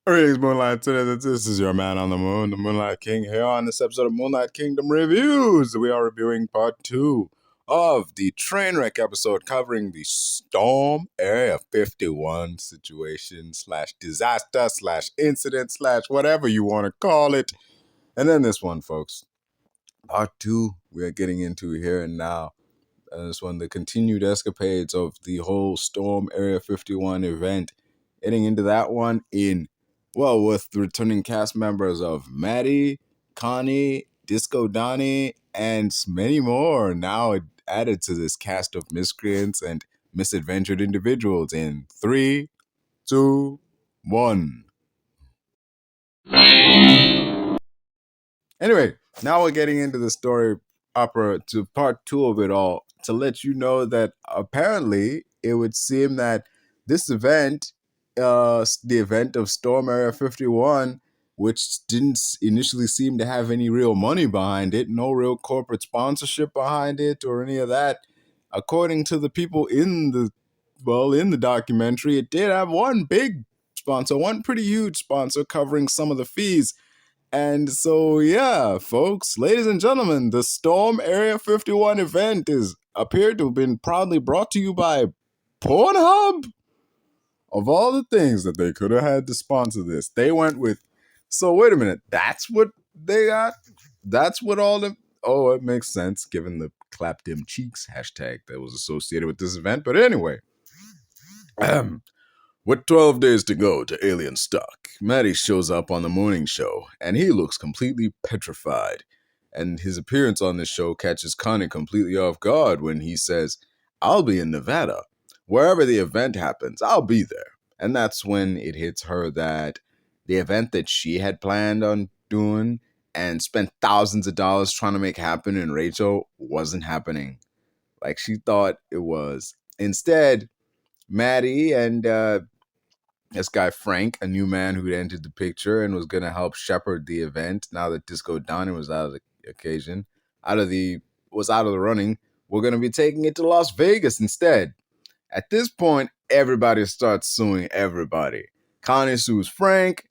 Greetings, Moonlight. This is your man on the moon, the Moonlight King, here on this episode of Moonlight Kingdom Reviews. We are reviewing part 2 of the Trainwreck episode covering the Storm Area 51 situation slash disaster slash incident slash whatever you want to call it. And then this one, folks, part 2, we are getting into here and now. And this one, the continued escapades of the whole Storm Area 51 event. Getting into that one with returning cast members of Matty, Connie, Disco Donnie, and many more now added to this cast of miscreants and misadventured individuals in 3, 2, 1. Anyway, now we're getting into the story opera to part 2 of it all to let you know that apparently it would seem that this event, the event of Storm Area 51, which didn't initially seem to have any real money behind it, no real corporate sponsorship behind it or any of that, according to the people in the documentary, it did have one big sponsor, one pretty huge sponsor covering some of the fees. And so, yeah, folks, ladies and gentlemen, the Storm Area 51 event is appeared to have been proudly brought to you by Pornhub. Of all the things that they could have had to sponsor this, they went with. So wait a minute, that's what they got. That's what all the. Oh, it makes sense given the clap them cheeks hashtag that was associated with this event. But anyway, with 12 days to go to alien stock, Matty shows up on the morning show, and he looks completely petrified. And his appearance on this show catches Connie completely off guard when he says, "I'll be in Nevada. Wherever the event happens, I'll be there." And that's when it hits her that the event that she had planned on doing and spent thousands of dollars trying to make happen in Rachel wasn't happening like she thought it was. Instead, Matty and this guy Frank, a new man who'd entered the picture and was going to help shepherd the event now that Disco Donnie was out of the occasion, out of the running, we're going to be taking it to Las Vegas instead. At this point, everybody starts suing everybody. Connie sues Frank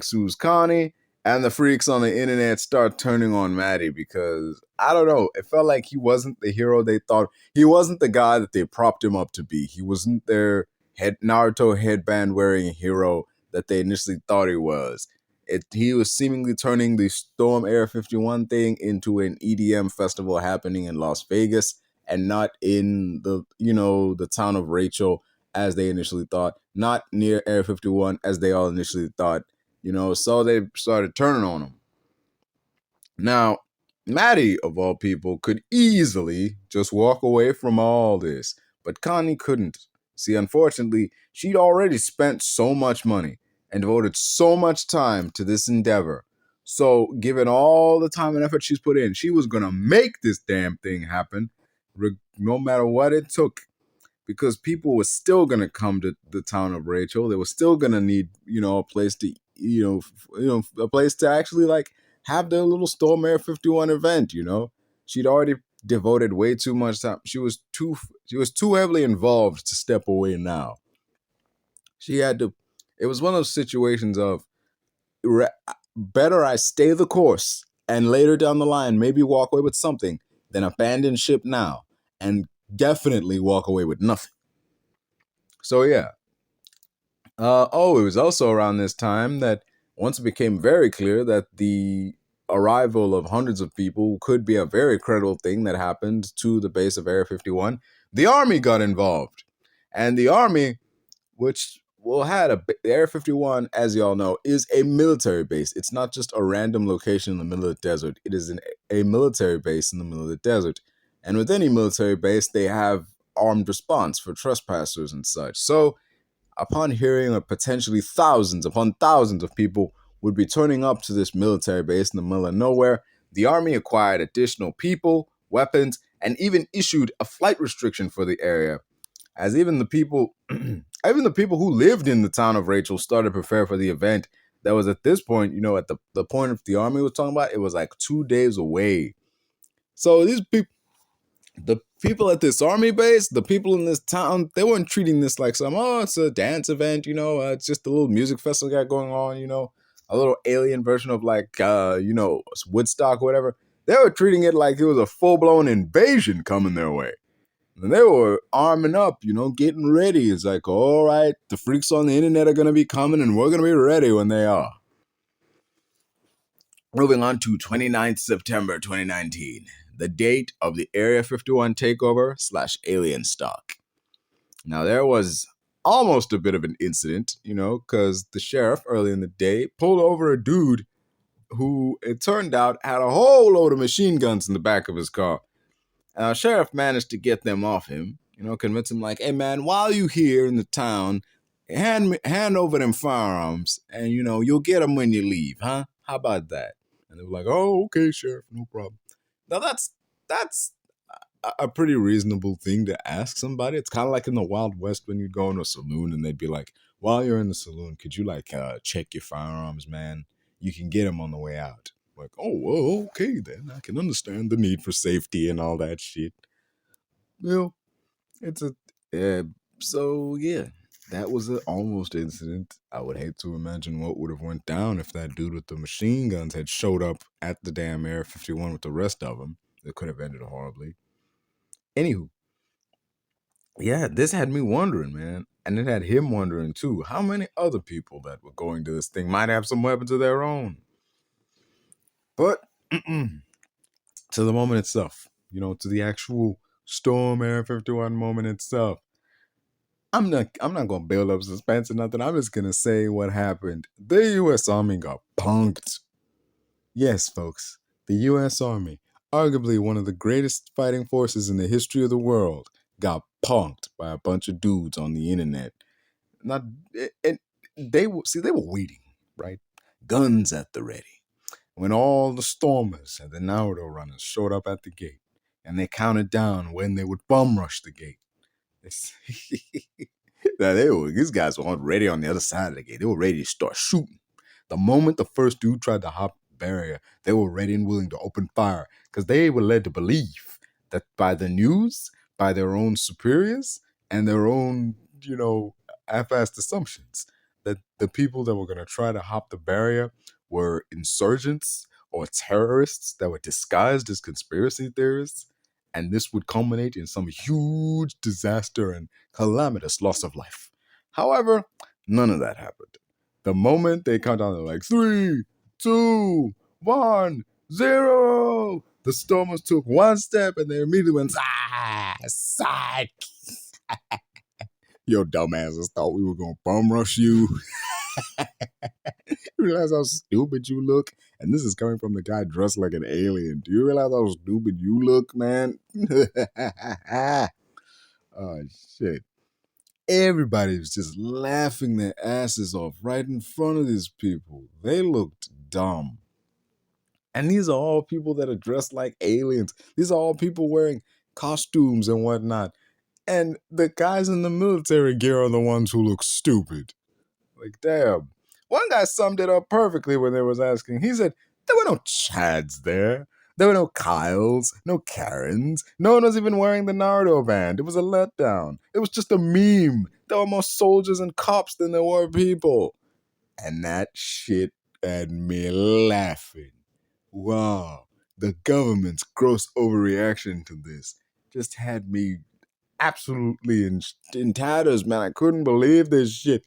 sues Connie, and the freaks on the internet start turning on Matty because, I don't know, it felt like he wasn't the hero they thought. He wasn't the guy that they propped him up to be. He wasn't their Naruto headband wearing hero that they initially thought he was. He was seemingly turning the Storm Area 51 thing into an EDM festival happening in Las Vegas and not in the town of Rachel as they initially thought, not near Area 51 as they all initially thought, so they started turning on him. Now, Matty, of all people, could easily just walk away from all this, but Connie couldn't. See, unfortunately, she'd already spent so much money and devoted so much time to this endeavor. So, given all the time and effort she's put in, she was going to make this damn thing happen, no matter what it took. Because people were still going to come to the town of Rachel. They were still going to need, a place to, a place to actually, have their little Storm Area 51 event, She'd already devoted way too much time. She was too heavily involved to step away now. She had to. It was one of those situations of better I stay the course and later down the line maybe walk away with something than abandon ship now and definitely walk away with nothing. So yeah. It was also around this time that once it became very clear that the arrival of hundreds of people could be a very credible thing that happened to the base of Area 51, the Army got involved. And the Army, which Area 51, as you all know, is a military base. It's not just a random location in the middle of the desert. It is a military base in the middle of the desert. And with any military base, they have armed response for trespassers and such. So, upon hearing of potentially thousands upon thousands of people would be turning up to this military base in the middle of nowhere, the Army acquired additional people, weapons, and even issued a flight restriction for the area. As even the people who lived in the town of Rachel started to prepare for the event that was at this point, at the point of the Army was talking about, it was like 2 days away. So these people, The people at this army base, the people in this town, they weren't treating this like some, oh, it's a dance event, it's just a little music festival got going on, a little alien version of like, Woodstock or whatever. They were treating it like it was a full blown invasion coming their way. And they were arming up, getting ready. It's like, all right, the freaks on the internet are going to be coming and we're going to be ready when they are. Moving on to 29th September 2019, the date of the Area 51 takeover / alien stock. Now, there was almost a bit of an incident, because the sheriff early in the day pulled over a dude who, it turned out, had a whole load of machine guns in the back of his car. Sheriff managed to get them off him, convince him like, hey man, while you here in the town, hand over them firearms and, you'll get them when you leave, huh? How about that? And they were like, oh, okay, Sheriff, no problem. Now that's a pretty reasonable thing to ask somebody. It's kind of like in the Wild West when you'd go in a saloon and they'd be like, while you're in the saloon, could you check your firearms, man? You can get them on the way out. Like, oh, well, okay, then I can understand the need for safety and all that shit. It's so yeah, that was an almost incident. I would hate to imagine what would have went down if that dude with the machine guns had showed up at the damn Area 51 with the rest of them. It could have ended horribly. Anywho, yeah, this had me wondering, man. And it had him wondering too, how many other people that were going to this thing might have some weapons of their own. But to the moment itself, to the actual Storm Area 51 moment itself. I'm not gonna build up suspense or nothing. I'm just gonna say what happened. The US Army got punked. Yes, folks. The US Army, arguably one of the greatest fighting forces in the history of the world, got punked by a bunch of dudes on the internet. And they were waiting, right? Guns at the ready. When all the stormers and the Naruto runners showed up at the gate, and they counted down when they would bum rush the gate. Now these guys were ready on the other side of the gate. They were ready to start shooting. The moment the first dude tried to hop the barrier, they were ready and willing to open fire because they were led to believe that by the news, by their own superiors, and their own, half-assed assumptions, that the people that were going to try to hop the barrier were insurgents or terrorists that were disguised as conspiracy theorists, and this would culminate in some huge disaster and calamitous loss of life. However, none of that happened. The moment they count down, they're like 3, 2, 1, 0. The stormers took one step and they immediately went, psych. Yo, dumbasses thought we were gonna bum rush you. You realize how stupid you look? And this is coming from the guy dressed like an alien. Do you realize how stupid you look, man? Oh, shit. Everybody was just laughing their asses off right in front of these people. They looked dumb. And these are all people that are dressed like aliens. These are all people wearing costumes and whatnot. And the guys in the military gear are the ones who look stupid. Like, damn. One guy summed it up perfectly when they was asking. He said, there were no Chads there. There were no Kyles, no Karens. No one was even wearing the Naruto band. It was a letdown. It was just a meme. There were more soldiers and cops than there were people. And that shit had me laughing. Wow. The government's gross overreaction to this just had me absolutely in tatters, man. I couldn't believe this shit.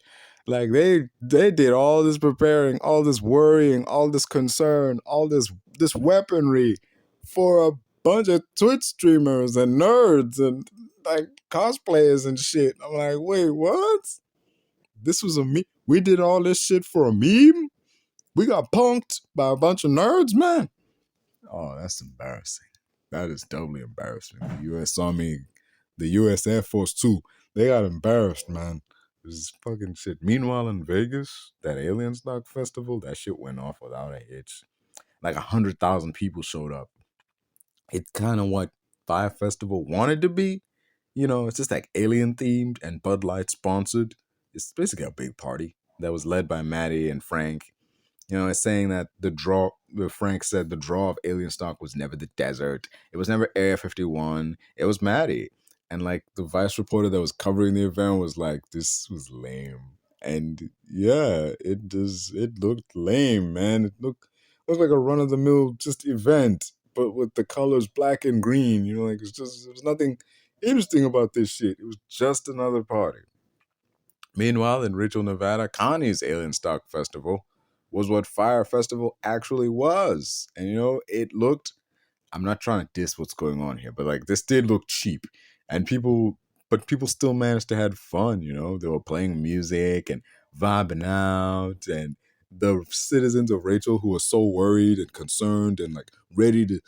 Like they did all this preparing, all this worrying, all this concern, all this weaponry for a bunch of Twitch streamers and nerds and like cosplayers and shit. I'm like, wait, what? This was a meme? We did all this shit for a meme? We got punked by a bunch of nerds, man. Oh, that's embarrassing. That is doubly embarrassing. The U.S. Army, the U.S. Air Force too, they got embarrassed, man. This is fucking shit. Meanwhile, in Vegas, that Alien Stock Festival, that shit went off without a hitch. Like 100,000 people showed up. It's kind of what Fire Festival wanted to be. It's just like alien themed and Bud Light sponsored. It's basically a big party that was led by Matty and Frank. It's saying that Frank said the draw of alien stock was never the desert. It was never Area 51. It was Matty. And like the Vice reporter that was covering the event was like, this was lame. And yeah, it looked lame, man. It looked like a run of the mill just event, but with the colors black and green. Like there's nothing interesting about this shit. It was just another party. Meanwhile, in Rachel, Nevada, Connie's Alien Stock Festival was what Fire Festival actually was. And it looked, I'm not trying to diss what's going on here, but like this did look cheap. And people still managed to have fun. They were playing music and vibing out, and the citizens of Rachel who were so worried and concerned and like ready to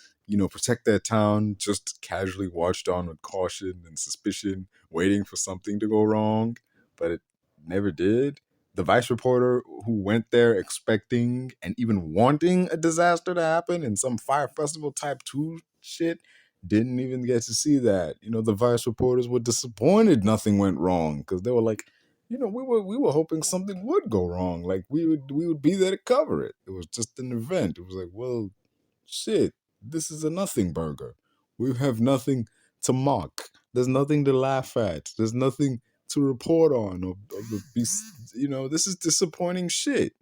protect their town just casually watched on with caution and suspicion, waiting for something to go wrong, but it never did. The Vice reporter who went there expecting and even wanting a disaster to happen in some Fire Festival type 2 shit didn't even get to see that. The Vice reporters were disappointed nothing went wrong because they were like, we were hoping something would go wrong. Like we would be there to cover it. It was just an event. It was like, well, shit, this is a nothing burger. We have nothing to mock. There's nothing to laugh at. There's nothing to report on this is disappointing shit.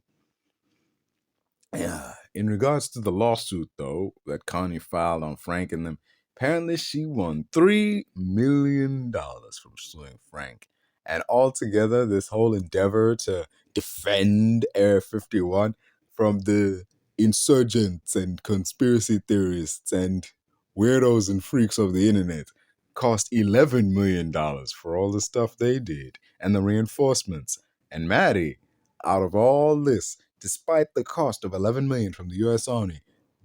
Yeah. In regards to the lawsuit though that Connie filed on Frank and them, apparently she won $3 million from suing Frank. And altogether, this whole endeavor to defend Area 51 from the insurgents and conspiracy theorists and weirdos and freaks of the internet cost $11 million for all the stuff they did and the reinforcements. And Matty, out of all this, despite the cost of $11 million from the U.S. Army,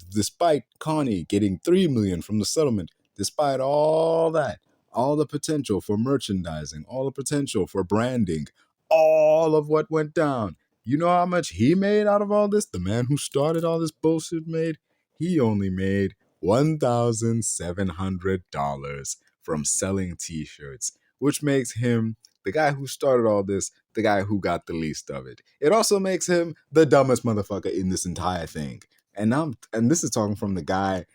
despite Connie getting $3 million from the settlement, despite all that, all the potential for merchandising, all the potential for branding, all of what went down. You know how much he made out of all this? The man who started all this bullshit made? He only made $1,700 from selling t-shirts, which makes him the guy who started all this, the guy who got the least of it. It also makes him the dumbest motherfucker in this entire thing. And this is talking from the guy,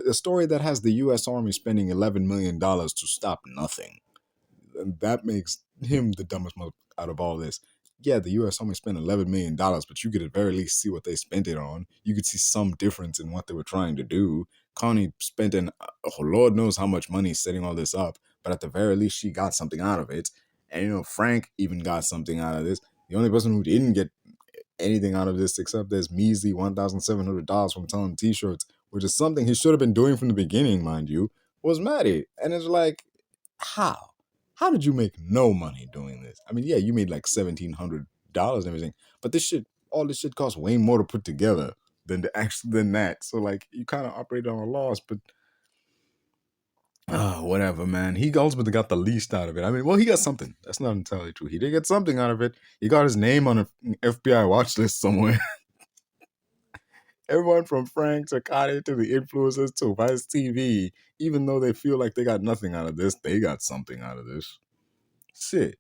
a story that has the U.S. Army spending $11 million to stop nothing. And that makes him the dumbest mother out of all this. Yeah, the U.S. Army spent $11 million, but you could at very least see what they spent it on. You could see some difference in what they were trying to do. Connie spent Lord knows how much money setting all this up, but at the very least, she got something out of it. And Frank even got something out of this. The only person who didn't get anything out of this except this measly $1,700 from selling t-shirts, which is something he should have been doing from the beginning, mind you, was Matty. And it's like, how? How did you make no money doing this? I mean, yeah, you made like $1,700 and everything, but all this shit costs way more to put together than that. So like, you kind of operated on a loss, but whatever, man. He ultimately got the least out of it. I mean, well, he got something. That's not entirely true. He did get something out of it. He got his name on an FBI watch list somewhere. Everyone from Frank to Connie to the influencers to Vice TV, even though they feel like they got nothing out of this, they got something out of this. Shit.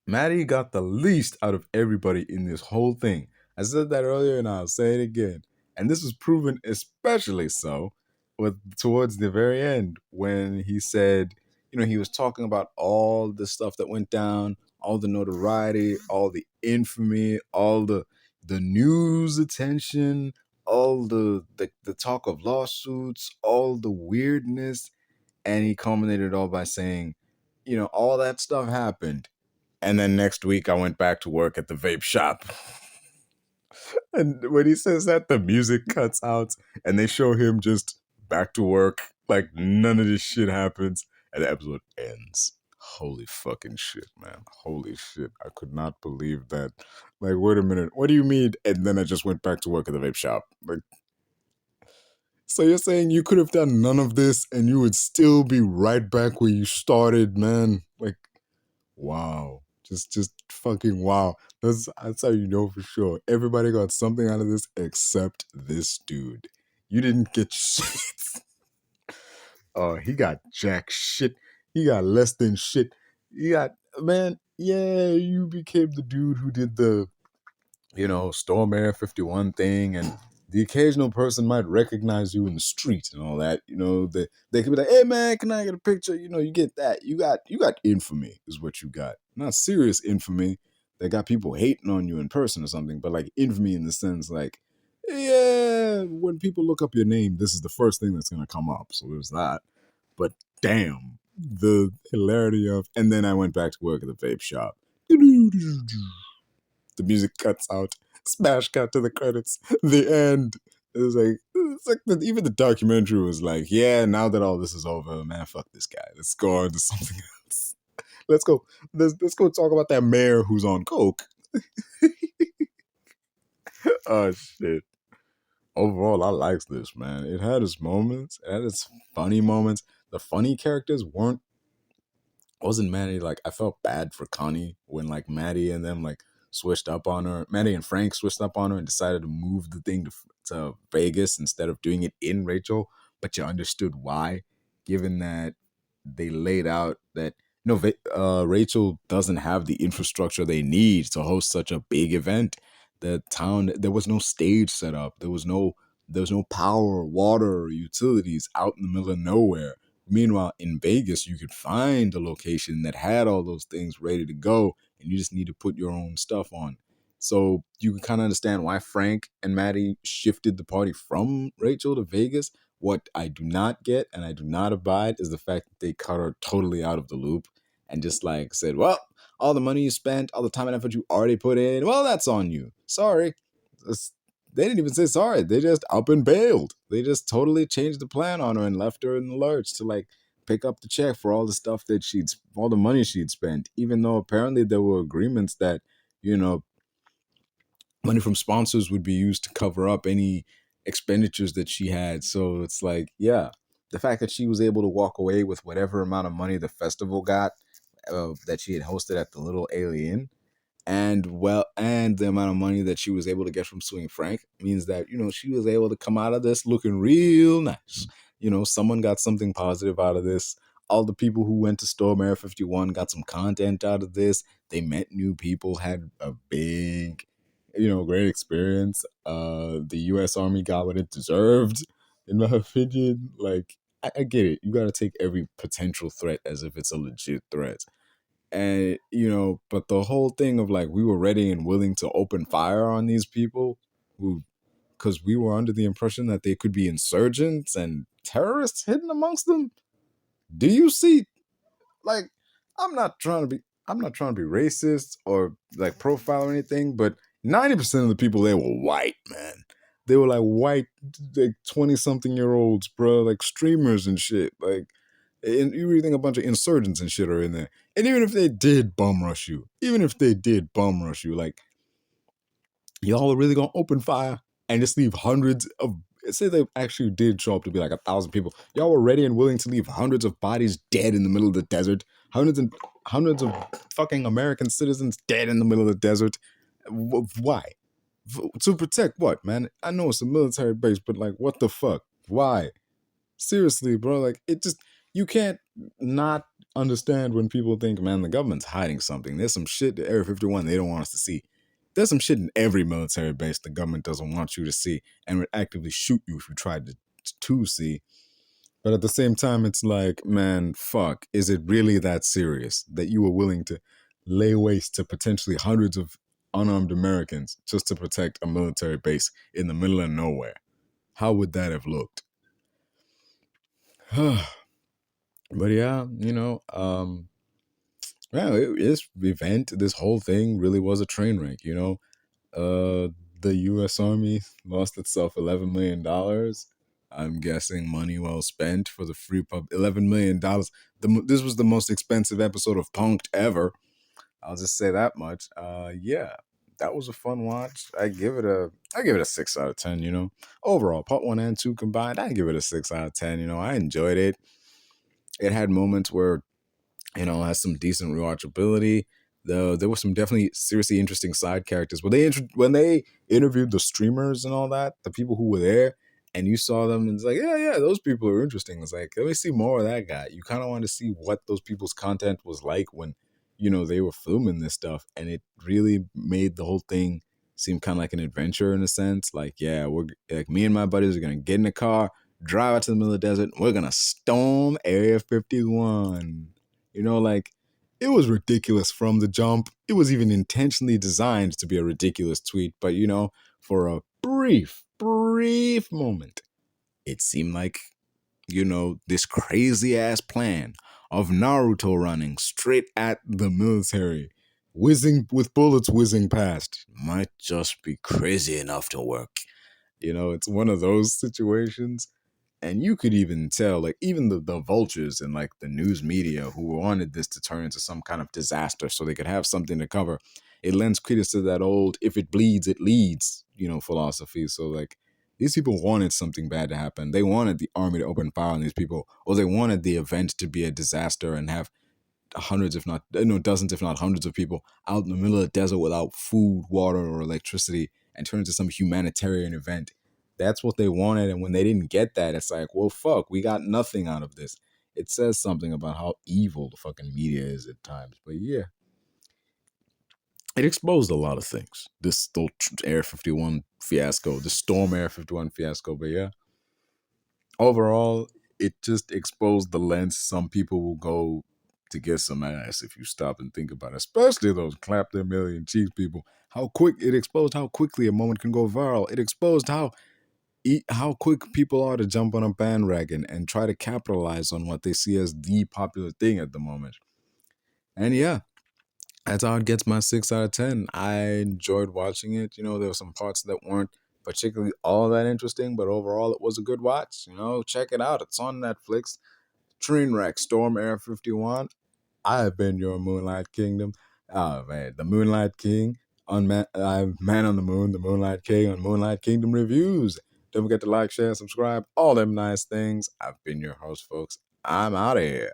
Matty got the least out of everybody in this whole thing. I said that earlier and I'll say it again. And this was proven especially so towards the very end when he said, he was talking about all the stuff that went down, all the notoriety, all the infamy, all the news attention, all the talk of lawsuits, all the weirdness. And he culminated it all by saying, all that stuff happened. And then next week, I went back to work at the vape shop. And when he says that, the music cuts out and they show him just back to work. Like none of this shit happens. And the episode ends. Holy fucking shit, man. Holy shit. I could not believe that. Like, wait a minute. What do you mean? And then I just went back to work at the vape shop. Like, so you're saying you could have done none of this and you would still be right back where you started, man? Like, wow. Just fucking wow. That's how you know for sure. Everybody got something out of this except this dude. You didn't get shit. Oh, he got jack shit. He got less than shit. Man, yeah, you became the dude who did the, Storm Air 51 thing, and the occasional person might recognize you in the street and all that. They could be like, "Hey man, can I get a picture?" You get that. You got infamy is what you got. Not serious infamy that got people hating on you in person or something, but like infamy in the sense like, yeah, when people look up your name, this is the first thing that's gonna come up. So there's that. But damn, the hilarity of, and then I went back to work at the vape shop. The music cuts out. Smash cut to the credits. The end. Even the documentary was like, yeah, now that all this is over, man, fuck this guy. Let's go on to something else. Let's go. Let's go talk about that mayor who's on coke. Oh shit. Overall, I liked this, man. It had its moments. It had its funny moments. The funny characters wasn't Matty. Like, I felt bad for Connie when like Matty and them like switched up on her. Matty and Frank switched up on her and decided to move the thing to Vegas instead of doing it in Rachel. But you understood why, given that they laid out that Rachel doesn't have the infrastructure they need to host such a big event. The town, there was no stage set up. There was no power, water, or utilities out in the middle of nowhere. Meanwhile, in Vegas, you could find a location that had all those things ready to go, and you just need to put your own stuff on. So you can kind of understand why Frank and Matty shifted the party from Rachel to Vegas. What I do not get and I do not abide is the fact that they cut her totally out of the loop and just like said, well, all the money you spent, all the time and effort you already put in, well, that's on you. Sorry. They didn't even say sorry. They just up and bailed. They just totally changed the plan on her and left her in the lurch to like pick up the check for all the stuff that all the money she'd spent, even though apparently there were agreements that, you know, money from sponsors would be used to cover up any expenditures that she had. So it's like, yeah, the fact that she was able to walk away with whatever amount of money the festival got that she had hosted at the Little Alien, and the amount of money that she was able to get from suing Frank means that she was able to come out of this looking real nice. Someone got something positive out of this. All the people who went to Storm Air 51 got some content out of this. They met new people, had a big, great experience. The U.S. Army got what it deserved, in my opinion. Like, I get it. You got to take every potential threat as if it's a legit threat. And, but the whole thing of like, we were ready and willing to open fire on these people because we were under the impression that they could be insurgents and terrorists hidden amongst them. Do you see, like, I'm not trying to be racist or like profile or anything, but 90% of the people there were white, man. They were like white, like 20-something-year-olds, bro, like streamers and shit. Like, and you really think a bunch of insurgents and shit are in there. And even if they did bum rush you, like, y'all are really gonna open fire and just leave hundreds of, say they actually did show up to be like 1,000 people. Y'all were ready and willing to leave hundreds of bodies dead in the middle of the desert, hundreds of fucking American citizens dead in the middle of the desert. Why? To protect what, man? I know it's a military base, but like, what the fuck? Why? Seriously, bro. Like, you can't not understand when people think, man, the government's hiding something. There's some shit at Area 51 they don't want us to see. There's some shit in every military base the government doesn't want you to see and would actively shoot you if you tried to see. But at the same time, it's like, man, fuck. Is it really that serious that you were willing to lay waste to potentially hundreds of unarmed Americans just to protect a military base in the middle of nowhere? How would that have looked? But yeah, this whole thing really was a train wreck, the U.S. Army lost itself $11 million. I'm guessing money well spent for the free pub. $11 million. This was the most expensive episode of Punked ever. I'll just say that much. Yeah, that was a fun watch. I give it a 6 out of 10. Overall, part 1 and 2 combined, I give it a 6 out of 10. I enjoyed it. It had moments where it has some decent rewatchability. Though there were some definitely seriously interesting side characters. When they interviewed the streamers and all that, the people who were there, and you saw them, and it's like, yeah, those people are interesting. It's like, let me see more of that guy. You kind of want to see what those people's content was like when, they were filming this stuff, and it really made the whole thing seem kind of like an adventure in a sense. Like, yeah, we're like, me and my buddies are gonna get in a car, drive out to the middle of the desert, and we're gonna storm Area 51. Like, it was ridiculous from the jump. It was even intentionally designed to be a ridiculous tweet, but for a brief moment, it seemed like, this crazy ass plan of Naruto running straight at the military, whizzing with bullets whizzing past, might just be crazy enough to work. It's one of those situations. And you could even tell, like, even the vultures and like the news media who wanted this to turn into some kind of disaster so they could have something to cover, it lends credence to that old "if it bleeds, it leads," philosophy. So like, these people wanted something bad to happen. They wanted the army to open fire on these people, or they wanted the event to be a disaster and have hundreds, if not dozens, if not hundreds of people out in the middle of the desert without food, water, or electricity, and turn into some humanitarian event. That's what they wanted, and when they didn't get that, it's like, well, fuck, we got nothing out of this. It says something about how evil the fucking media is at times. But yeah, it exposed a lot of things. This whole Air 51 fiasco, the Storm Air 51 fiasco. But yeah, overall, it just exposed the lengths some people will go to get some ass if you stop and think about it. Especially those clap their million cheeks people. It exposed how quickly a moment can go viral. It exposed how quick people are to jump on a bandwagon and try to capitalize on what they see as the popular thing at the moment. And yeah, that's how it gets my 6 out of 10. I enjoyed watching it. There were some parts that weren't particularly all that interesting, but overall it was a good watch. Check it out. It's on Netflix. Trainwreck, Storm Air 51. I have been your Moonlight Kingdom. Oh man, the Moonlight King on Man on the Moon, the Moonlight King on Moonlight Kingdom Reviews. Don't forget to like, share, subscribe, all them nice things. I've been your host, folks. I'm out of here.